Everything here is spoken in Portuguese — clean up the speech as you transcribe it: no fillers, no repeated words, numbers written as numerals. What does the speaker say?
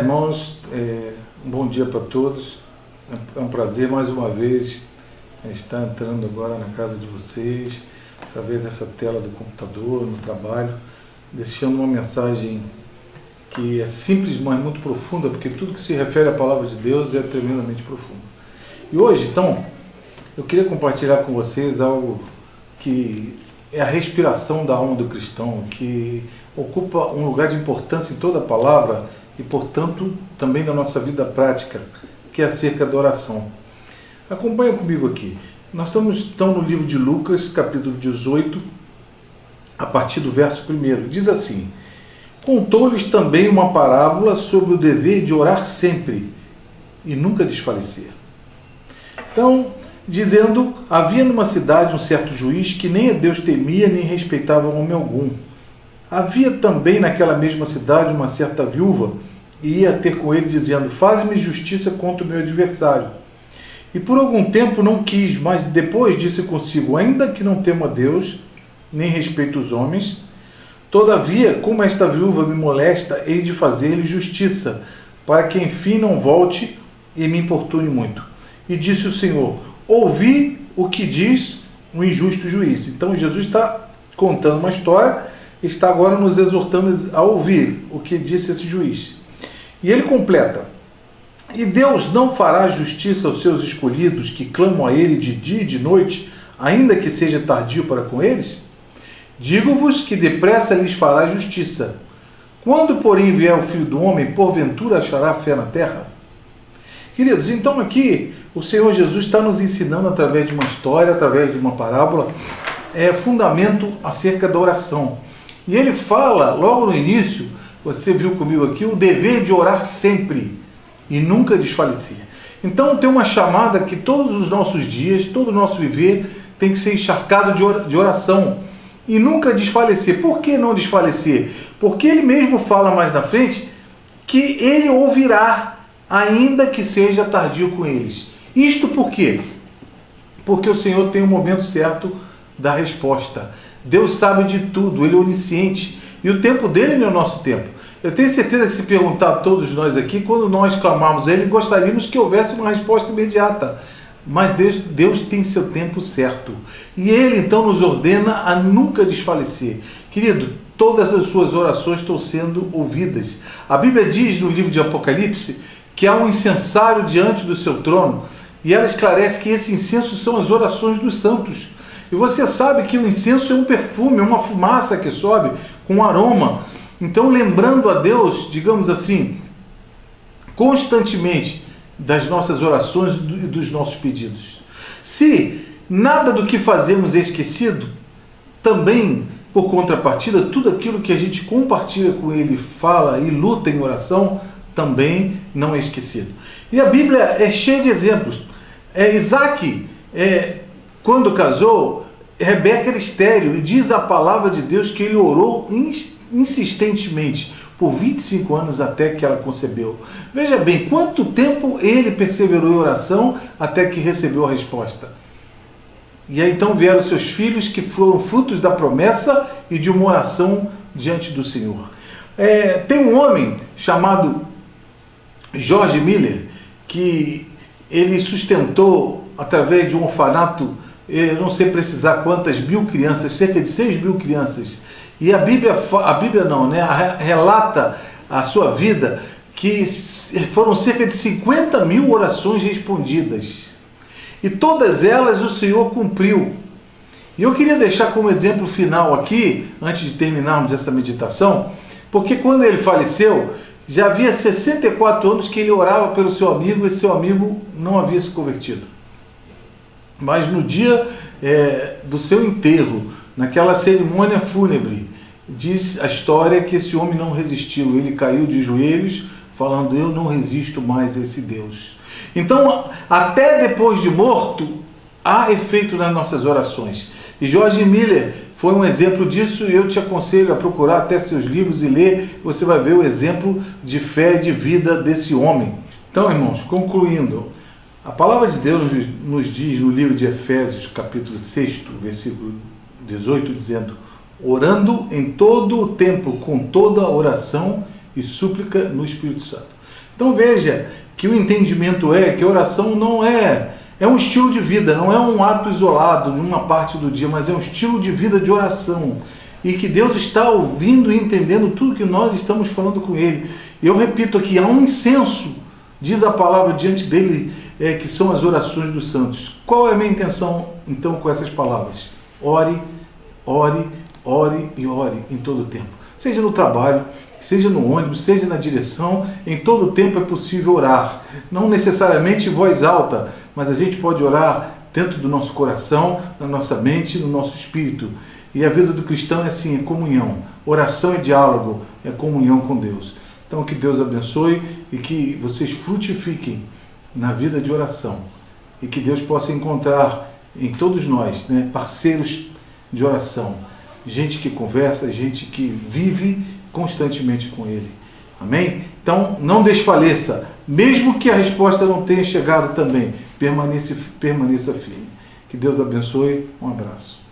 irmãos, um bom dia para todos. É um prazer mais uma vez estar entrando agora na casa de vocês, através dessa tela do computador, no trabalho, deixando uma mensagem que é simples, mas muito profunda, porque tudo que se refere à palavra de Deus é tremendamente profundo. E hoje, então, eu queria compartilhar com vocês algo que é a respiração da alma do cristão, que ocupa um lugar de importância em toda a palavra e, portanto, também na nossa vida prática, que é acerca da oração. Acompanha comigo aqui. Nós estamos no livro de Lucas, capítulo 18, a partir do verso 1. Diz assim: contou-lhes também uma parábola sobre o dever de orar sempre e nunca desfalecer. Então, dizendo, havia numa cidade um certo juiz que nem a Deus temia nem respeitava homem algum. Havia também naquela mesma cidade uma certa viúva, e ia ter com ele dizendo: faz-me justiça contra o meu adversário. E por algum tempo não quis, mas depois disse consigo: ainda que não temo a Deus, nem respeito os homens, todavia, como esta viúva me molesta, hei de fazer-lhe justiça, para que enfim não volte e me importune muito. E disse o Senhor: ouvi o que diz o injusto juiz. Então Jesus está contando uma história, está agora nos exortando a ouvir o que disse esse juiz. E ele completa: e Deus não fará justiça aos seus escolhidos que clamam a ele de dia e de noite, ainda que seja tardio para com eles? Digo-vos que depressa lhes fará justiça. Quando, porém, vier o Filho do Homem, porventura achará fé na terra? Queridos, então aqui o Senhor Jesus está nos ensinando através de uma história, através de uma parábola, fundamento acerca da oração. E ele fala, logo no início, você viu comigo aqui, o dever de orar sempre e nunca desfalecer. Então tem uma chamada que todos os nossos dias, todo o nosso viver tem que ser encharcado de oração e nunca desfalecer. Por que não desfalecer? Porque ele mesmo fala mais na frente que ele ouvirá, ainda que seja tardio com eles. Isto por quê? Porque o Senhor tem o momento certo da resposta. Deus sabe de tudo, Ele é onisciente, e o tempo dele não é o nosso tempo. Eu tenho certeza que se perguntar a todos nós aqui, quando nós clamarmos a Ele, gostaríamos que houvesse uma resposta imediata. Mas Deus tem seu tempo certo. E Ele então nos ordena a nunca desfalecer. Querido, todas as suas orações estão sendo ouvidas. A Bíblia diz no livro de Apocalipse que há um incensário diante do seu trono, e ela esclarece que esse incenso são as orações dos santos. E você sabe que o incenso é um perfume, é uma fumaça que sobe com aroma. Então, lembrando a Deus, digamos assim, constantemente das nossas orações e dos nossos pedidos. Se nada do que fazemos é esquecido, também, por contrapartida, tudo aquilo que a gente compartilha com Ele, fala e luta em oração, também não é esquecido. E a Bíblia é cheia de exemplos. Isaac, quando casou, Rebeca era estéril, e diz a palavra de Deus que ele orou insistentemente por 25 anos até que ela concebeu. Veja bem, quanto tempo ele perseverou em oração até que recebeu a resposta. E aí então vieram seus filhos, que foram frutos da promessa e de uma oração diante do Senhor. Tem um homem chamado George Miller, que ele sustentou através de um orfanato, eu não sei precisar quantas mil crianças, cerca de 6.000 crianças. E a Bíblia não, né? Relata a sua vida, que foram cerca de 50.000 orações respondidas. E todas elas o Senhor cumpriu. E eu queria deixar como exemplo final aqui, antes de terminarmos essa meditação, porque quando ele faleceu, já havia 64 anos que ele orava pelo seu amigo, e seu amigo não havia se convertido. Mas no dia do seu enterro, naquela cerimônia fúnebre, diz a história que esse homem não resistiu. Ele caiu de joelhos, falando: eu não resisto mais a esse Deus. Então, até depois de morto, há efeito nas nossas orações. E George Miller foi um exemplo disso, e eu te aconselho a procurar até seus livros e ler. Você vai ver o exemplo de fé e de vida desse homem. Então, irmãos, concluindo, a palavra de Deus nos diz no livro de Efésios, capítulo 6, versículo 18, dizendo: orando em todo o tempo, com toda oração e súplica no Espírito Santo. Então veja que o entendimento é que a oração não é um estilo de vida, não é um ato isolado de uma parte do dia, mas é um estilo de vida de oração. E que Deus está ouvindo e entendendo tudo que nós estamos falando com Ele. E eu repito aqui, há um incenso, diz a palavra diante dele, que são as orações dos santos. Qual é a minha intenção, então, com essas palavras? Ore, ore, ore e ore em todo o tempo. Seja no trabalho, seja no ônibus, seja na direção, em todo o tempo é possível orar. Não necessariamente em voz alta, mas a gente pode orar dentro do nosso coração, na nossa mente, no nosso espírito. E a vida do cristão é assim, é comunhão. Oração é diálogo, é comunhão com Deus. Então que Deus abençoe e que vocês frutifiquem na vida de oração. E que Deus possa encontrar em todos nós, né, parceiros de oração. Gente que conversa, gente que vive constantemente com Ele. Amém? Então não desfaleça, mesmo que a resposta não tenha chegado também. Permaneça firme. Que Deus abençoe. Um abraço.